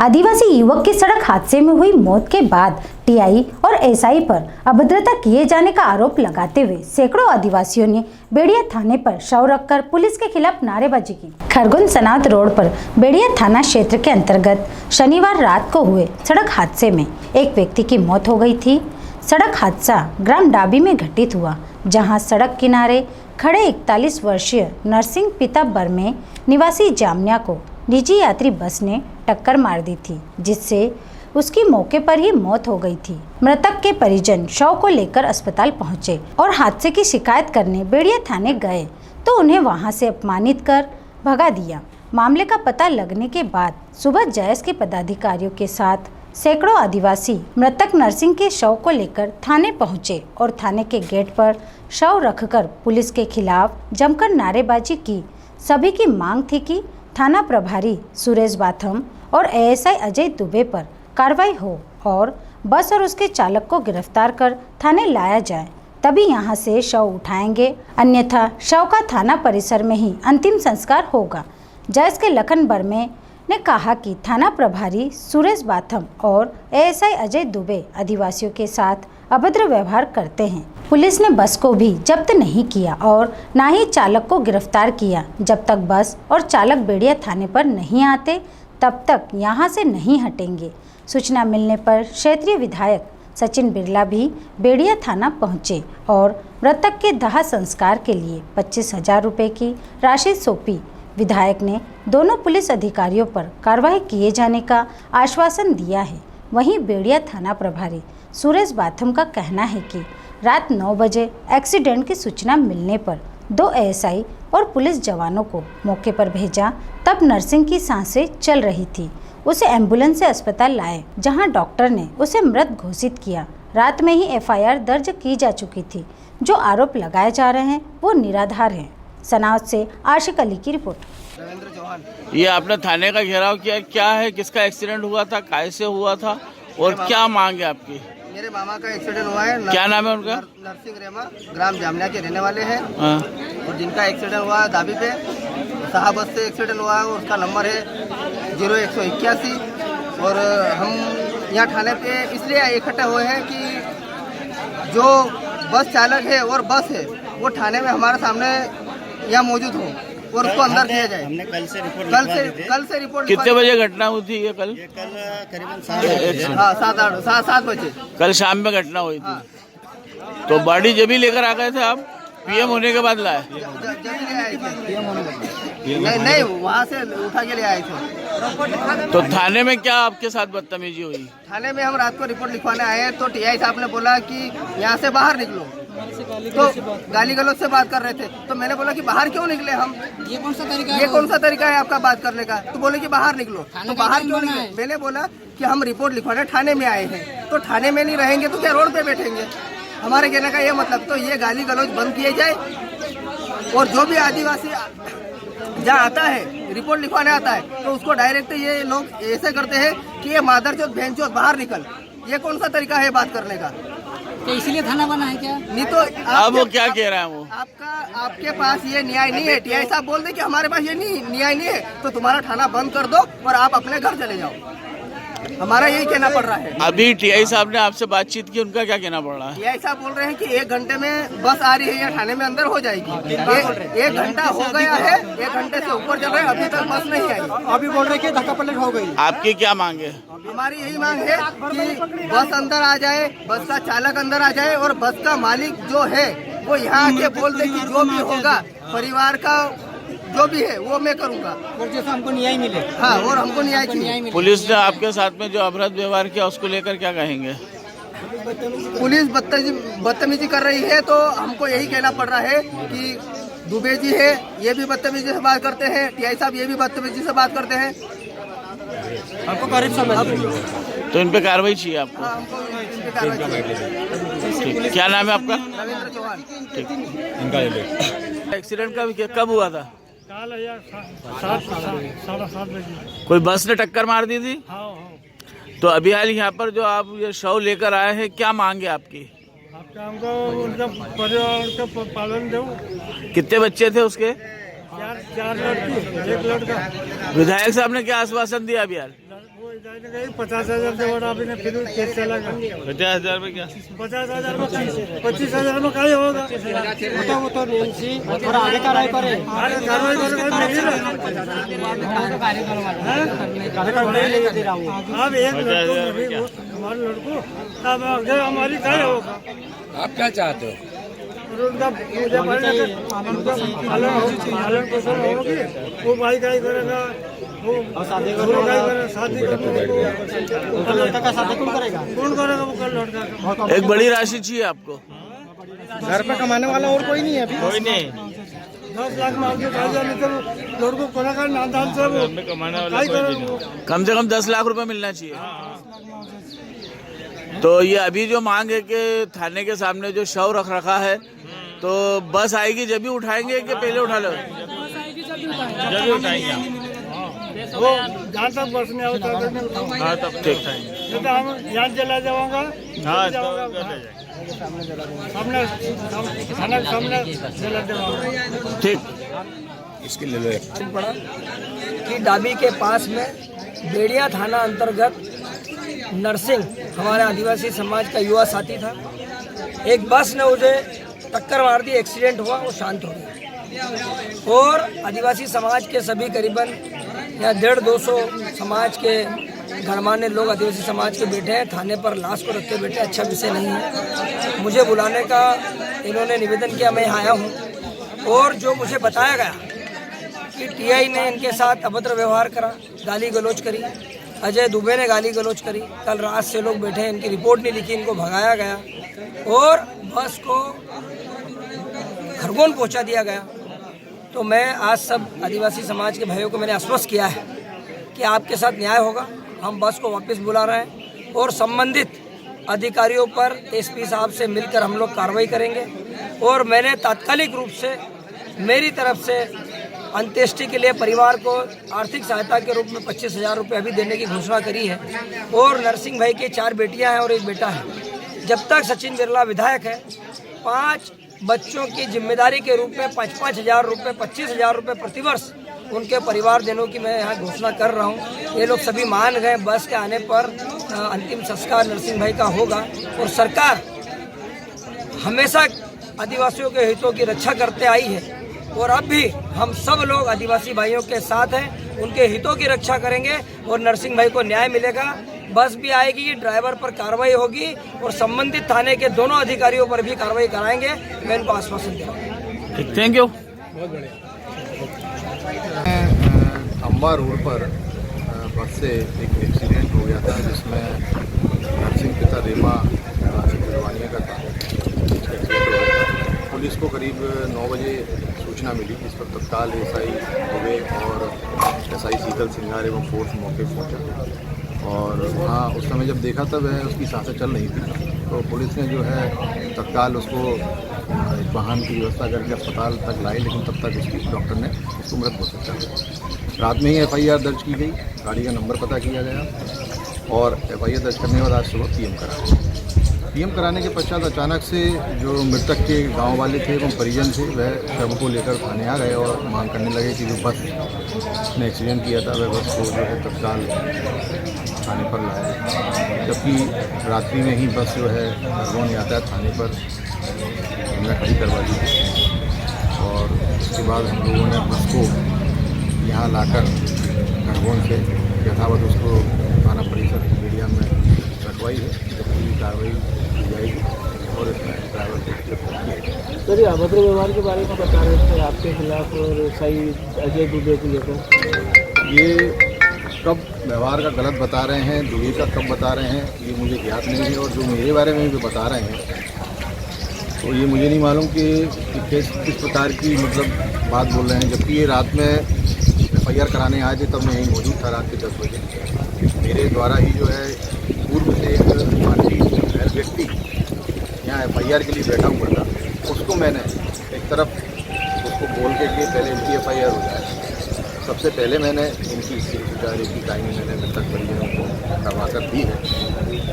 आदिवासी युवक की सड़क हादसे में हुई मौत के बाद टीआई और एसआई पर अभद्रता किए जाने का आरोप लगाते हुए सैकड़ों आदिवासियों ने बेड़िया थाने पर शव रखकर पुलिस के खिलाफ नारेबाजी की। खरगोन सनात रोड पर बेड़िया थाना क्षेत्र के अंतर्गत शनिवार रात को हुए सड़क हादसे में एक व्यक्ति की मौत हो गई थी। सड़क हादसा ग्राम डाबी में घटित हुआ, जहां सड़क किनारे खड़े 41 वर्षीय नरसिंह पिता बर्मे निवासी जामनिया को निजी यात्री बस ने टक्कर मार दी थी, जिससे उसकी मौके पर ही मौत हो गई थी। मृतक के परिजन शव को लेकर अस्पताल पहुंचे और हादसे की शिकायत करने बेड़िया थाने गए तो उन्हें वहां से अपमानित कर भगा दिया। मामले का पता लगने के बाद सुबह जैस के पदाधिकारियों के साथ सैकड़ों आदिवासी मृतक नरसिंह के शव को लेकर थाने पहुंचे और थाने के गेट पर शव रखकर पुलिस के खिलाफ जमकर नारेबाजी की। सभी की मांग थी कि थाना प्रभारी सुरेश बाथम और एएसआई अजय दुबे पर कार्रवाई हो और बस और उसके चालक को गिरफ्तार कर थाने लाया जाए, तभी यहां से शव उठाएंगे, अन्यथा शव का थाना परिसर में ही अंतिम संस्कार होगा। जैस के लखन बर्मे ने कहा कि थाना प्रभारी सुरेश बाथम और एएसआई अजय दुबे आदिवासियों के साथ अभद्र व्यवहार करते हैं। पुलिस ने बस को भी जब्त नहीं किया और न ही चालक को गिरफ्तार किया। जब तक बस और चालक बेड़िया थाने पर नहीं आते तब तक यहां से नहीं हटेंगे। सूचना मिलने पर क्षेत्रीय विधायक सचिन बिरला भी बेड़िया थाना पहुंचे और मृतक के दाह संस्कार के लिए 25,000 रुपये की राशि सौंपी। विधायक ने दोनों पुलिस अधिकारियों पर कार्रवाई किए जाने का आश्वासन दिया है। वहीं बेड़िया थाना प्रभारी सुरेश बाथम का कहना है कि रात 9 बजे एक्सीडेंट की सूचना मिलने पर 2 एएसआई और पुलिस जवानों को मौके पर भेजा, तब नरसिंह की सांसें चल रही थी। उसे एम्बुलेंस से अस्पताल लाए, जहां डॉक्टर ने उसे मृत घोषित किया। रात में ही एफआईआर दर्ज की जा चुकी थी। जो आरोप लगाए जा रहे हैं वो निराधार हैं। सनाउत से आशिक अली की रिपोर्ट। ये आपने थाने का घेराव किया, क्या है, किसका एक्सीडेंट हुआ था, कैसे हुआ था और क्या मांग है आपकी? मेरे मामा का एक्सीडेंट हुआ है। क्या नाम है उनका? नरसिंह रेमा, ग्राम जामनिया के रहने वाले हैं। हाँ। और जिनका एक्सीडेंट हुआ है दाबी पे साहब बस से एक्सीडेंट हुआ है और उसका नंबर है 0181। और हम यहाँ थाने पे इसलिए इकट्ठा हुए हैं कि जो बस चालक है और बस है वो थाने में हमारे सामने यहाँ मौजूद हो और उसको अंदर किया जाए। हमने कल से रिपोर्ट कितने बजे घटना हुई थी? ये कल करीबन 7 बजे कल शाम में घटना हुई थी। तो बॉडी जब ही लेकर आ गए थे आप? पीएम होने के बाद लाए? नहीं, वहाँ से उठा के ले आए थे। तो थाने में क्या आपके साथ बदतमीजी हुई? थाने में हम रात को रिपोर्ट लिखवाने आए हैं तो टीआई साहब ने बोला कि यहाँ से बाहर निकलो, तो गाली गलौज से बात कर रहे थे। तो मैंने बोला कि बाहर क्यों निकले हम? ये कौन सा तरीका है आपका बात करने का? तो बोले कि बाहर निकलो। तो बाहर क्यों निकले? मैंने बोला कि हम रिपोर्ट लिखवाने थाने में आए हैं, तो थाने में नहीं रहेंगे तो क्या रोड पे बैठेंगे? हमारे कहने का ये मतलब, तो ये गाली गलौज बंद किए जाए और जो भी आदिवासी जहाँ आता है रिपोर्ट लिखवाने आता है तो उसको डायरेक्ट ये लोग ऐसे करते हैं कि ये मादरचोद बहनचोद बाहर निकल। ये कौन सा तरीका है बात करने का? तो इसलिए थाना बना है क्या? नहीं तो अब वो क्या कह रहा है? वो आपके पास ये न्याय नहीं है। टीआई साहब बोल दे कि हमारे पास ये न्याय नहीं है तो तुम्हारा थाना बंद कर दो और आप अपने घर चले जाओ। हमारा यही कहना पड़ रहा है। अभी टीआई साहब ने आपसे बातचीत की, उनका क्या कहना पड़ रहा है? टीआई साहब बोल रहे हैं कि 1 घंटे में बस आ रही है या थाने में अंदर हो जाएगी। 1 घंटा हो गया है, 1 घंटे से ऊपर चल रहा है, अभी तक बस नहीं आई। अभी बोल रहे कि धक्का पलट हो गई। आपकी क्या मांग है? हमारी यही मांग है कि बस अंदर आ जाए, बस का चालक अंदर आ जाए और बस का मालिक जो है वो यहाँ आके बोल दे कि जो भी होगा परिवार का जो भी है वो मैं करूँगा और जैसा हमको न्याय मिले। हाँ, और हमको न्याय चाहिए। पुलिस ने आपके साथ में जो अपराध व्यवहार किया उसको लेकर क्या कहेंगे? पुलिस बदतमीजी कर रही है तो हमको यही कहना पड़ रहा है कि दुबे जी है ये भी बदतमीजी से बात करते हैं, टीआई साहब ये भी बदतमीजी से बात करते हैं। हमको करीब समझ तो इन पे कार्रवाई चाहिए आपको? हाँ, हमको इन पे कार्रवाई चाहिए। ठीक। क्या नाम है आपका? रविंद्र चौहान। ठीक। एक्सीडेंट कब हुआ था? काल 7:30 बजे। कोई बस ने टक्कर मार दी थी? हाँ। तो अभी हाल यहाँ पर जो आप ये शव लेकर आए हैं, क्या मांग है आपकी? आपका हमको उनका परिवार का पालन दो। कितने बच्चे थे उसके? 4 लड़की 1 लड़का। विधायक साहब ने क्या आश्वासन दिया अभी यार? वो जाने गई 50,000 से बड़ा आपने फिर केस चला गया 50,000 में क्या 50,000 में 25,000 में क्या होगा वो तो नियमसी थोड़ा आगे कार्रवाई करे अरे कार्रवाई करेगा नहीं ना अब एक लड़को हमारे लड़को अब आगे हमारी क्या होगा आप क्या चाहते हो उनका पूजा पालन पोषण होगी वो भाई का ही करेगा वो शादी लड़का का शादी कौन करेगा कौन करेगा वो कल लड़का का एक बड़ी राशि चाहिए आपको घर पे कमाने वाला और कोई नहीं है अभी कोई नहीं 10 लाख मांग के खा जाने तो लड़को कोना का नाम से वो कमाने क्या वाला करेगा कम से कम 10 लाख रुपए मिलना चाहिए तो ये अभी जो मांग है कि थाने के सामने जो शव रख रखा है तो बस आएगी जब भी उठाएंगे कि पहले उठा लो जब भी उठाएंगे वो जहाँ तक बस में आता है हाँ तब ठीक नहीं तो हम यहाँ चला जाऊंगा हाँ सामने थाना के सामने चला जाऊंगा ठीक इसके ले लो कि डाबी के पास में बेड़िया थाना अंतर्गत नरसिंह हमारे आदिवासी समाज का युवा साथी था। एक बस ने उसे टक्कर मार दी, एक्सीडेंट हुआ, वो शांत हो गया और आदिवासी समाज के सभी करीबन या 150-200 समाज के गणमान्य लोग आदिवासी समाज के बैठे हैं थाने पर लाश को रख के बैठे। अच्छा विषय नहीं है। मुझे बुलाने का इन्होंने निवेदन किया, मैं आया हूँ और जो मुझे बताया गया कि टीआई ने इनके साथ अभद्र व्यवहार करा, गाली गलौज करी, अजय दुबे ने गाली गलौज करी। कल रात से लोग बैठे हैं, इनकी रिपोर्ट नहीं लिखी, इनको भगाया गया और बस को खरगोन पहुंचा दिया गया। तो मैं आज सब आदिवासी समाज के भाइयों को मैंने आश्वस्त किया है कि आपके साथ न्याय होगा। हम बस को वापस बुला रहे हैं और संबंधित अधिकारियों पर एसपी साहब से मिलकर हम लोग कार्रवाई करेंगे और मैंने तात्कालिक रूप से मेरी तरफ से अंत्येष्टि के लिए परिवार को आर्थिक सहायता के रूप में 25,000 रुपये अभी देने की घोषणा करी है। और नरसिंह भाई की 4 बेटियां हैं और 1 बेटा है। जब तक सचिन बिरला विधायक है 5 बच्चों की जिम्मेदारी के रूप में 5,000 रुपये 25,000 रुपये प्रतिवर्ष उनके परिवार जनों की मैं यहाँ घोषणा कर रहा हूँ। ये लोग सभी मान गए। बस के आने पर अंतिम संस्कार नरसिंह भाई का होगा और सरकार हमेशा आदिवासियों के हितों की रक्षा करते आई है और अब भी हम सब लोग आदिवासी भाइयों के साथ हैं, उनके हितों की रक्षा करेंगे और नरसिंह भाई को न्याय मिलेगा। बस भी आएगी, ड्राइवर पर कार्रवाई होगी और संबंधित थाने के दोनों अधिकारियों पर भी कार्रवाई कराएंगे। मैं इनको आश्वासन दे रहा हूँ। Thank you. अम्बा रोड पर बस से एक एक्सीडेंट हो गया था जिसमें नरसिंह पिता रेमा सिलवानिया का था। पुलिस को करीब 9 बजे सूचना मिली, इस पर तत्काल एसआई दुबे और एसआई शीतल सिंगार एवं फोर्स मौके पहुंचा और वहाँ उस समय जब देखा तब उसकी सांसें चल रही थी तो पुलिस ने जो है तत्काल उसको एक वाहन की व्यवस्था करके अस्पताल तक लाई, लेकिन तब तक उसकी डॉक्टर ने उसको मृत घोषित कर दिया। रात में ही एफआईआर दर्ज की गई, गाड़ी का नंबर पता किया गया और एफआईआर दर्ज करने के बाद आज सुबह पीएम कराने के पश्चात अचानक से जो मृतक के गांव वाले थे एवं परिजन थे वह शव को लेकर थाने आ गए और मांग करने लगे कि जो बस ने एक्सीडेंट किया था वह बस को जो है तत्काल थाने पर लाया, जबकि रात्रि में ही बस जो है खरगोन यातायात थाने पर हमने खड़ी करवा दी और उसके बाद हम लोगों ने बस को यहाँ लाकर खरगोन से यथावत उसको थाना परिसर मीडिया में रखवाई है, जबकि कार्रवाई की जाएगी और इसमें ड्राइवर को गिरफ्तार किया जाएगा। सर ये अभद्र व्यवहार के बारे में बता रहे थे आपके खिलाफ और एसआई अजय दुबे को लेकर, ये कब व्यवहार का गलत बता रहे हैं, दुबे का कब बता रहे हैं ये मुझे ज्ञात नहीं है और जो मेरे बारे में भी बता रहे हैं तो ये मुझे नहीं मालूम कि किस प्रकार की मतलब बात बोल रहे हैं, जबकि ये रात में एफआईआर कराने आए थे तब मैं यहीं मौजूद था रात के 10 बजे। मेरे द्वारा ही जो है पूर्व से एक व्यक्ति यहाँ एफआईआर के लिए बैठा हुआ था, उसको मैंने एक तरफ उसको बोल के कि पहले इनकी एफआईआर हो जाए, सबसे पहले मैंने इनकी गुजारिश की टाइम मैंने मृतक परिजनों को करवा कर दी है।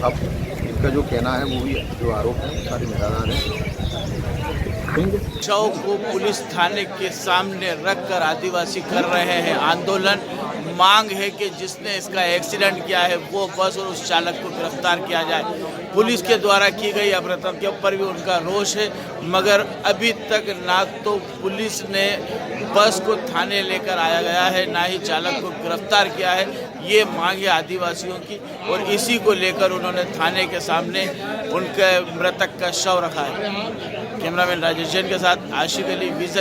अब इनका जो कहना है वो भी जो आरोप है सारे निराधार हैं। शव को पुलिस थाने के सामने रखकर आदिवासी कर रहे हैं आंदोलन। मांग है कि जिसने इसका एक्सीडेंट किया है वो बस और उस चालक को गिरफ्तार किया जाए। पुलिस के द्वारा की गई अभद्रता के ऊपर भी उनका रोष है, मगर अभी तक ना तो पुलिस ने बस को थाने लेकर आया गया है, ना ही चालक को गिरफ्तार किया है। ये मांग है आदिवासियों की और इसी को लेकर उन्होंने थाने के सामने उनके मृतक का शव रखा है। कैमरामैन राजेश जैन के साथ आशिक अली, विजन।